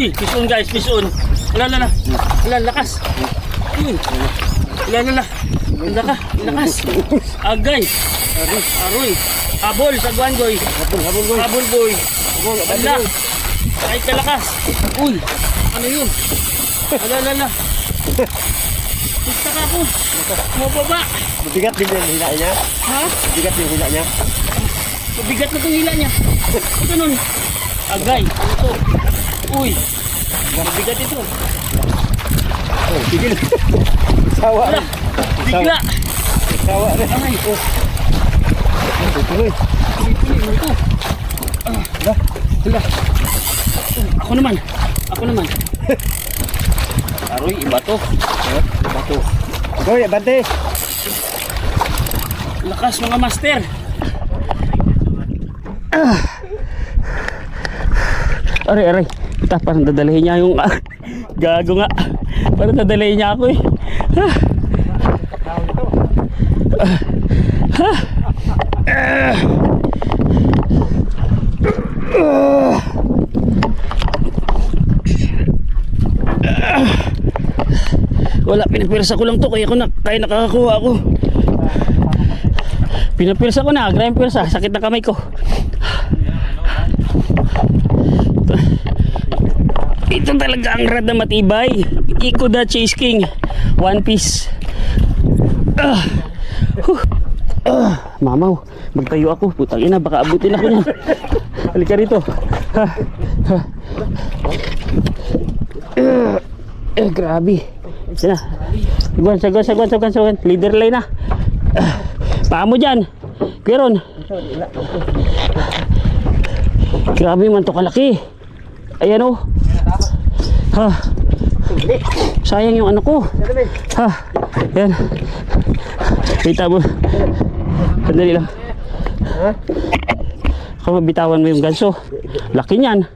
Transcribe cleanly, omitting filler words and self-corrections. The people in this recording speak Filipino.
Uy, fish on guys, fish on. Wala. Wala, lakas. Uy. Wala. Lakas. Agay. Aroy. Habol, sagwan boy. Habol boy. Wala. Ay kalakas. Uy. Ano yun? Wala. Pista ka ako. Mababa. Mabigat din yung hila niya. Ha? Mabigat yung hila niya. Mabigat na itong hila niya. Ito nun. Agay. Ano to? Uy. Mabigat ito. Oh, tigil. Sawa Wala. rin. Bigla. Sawa rin. Ay. Tuloy. Pili mo ito. Wala. Ako naman. Aroy, iba to. Bato. Goy, bante. Lakas mga master. Aray. Ita, parang dadalhin niya yung gago nga. Parang dadalhin niya ako eh. Wala, pinapirsa ko lang to kaya nakakakuha ako. Pinapirsa ko na, graham pirsa, sakit na kamay ko. Ito talaga ang rad na matibay. Ikuda Chase King, one piece. Mamaw, magtayo ako. Putang ina, baka abutin ako niyan. Halika rito. Grabe. Sina. Sagwan. Leader line na. Paa mo dyan. Piron. Grabe man to kalaki. Ayan o. Sayang yung ano ko. Ayan. Wait mo. Sandali lang. Kung mabitawan mo yung ganso. Laki niyan.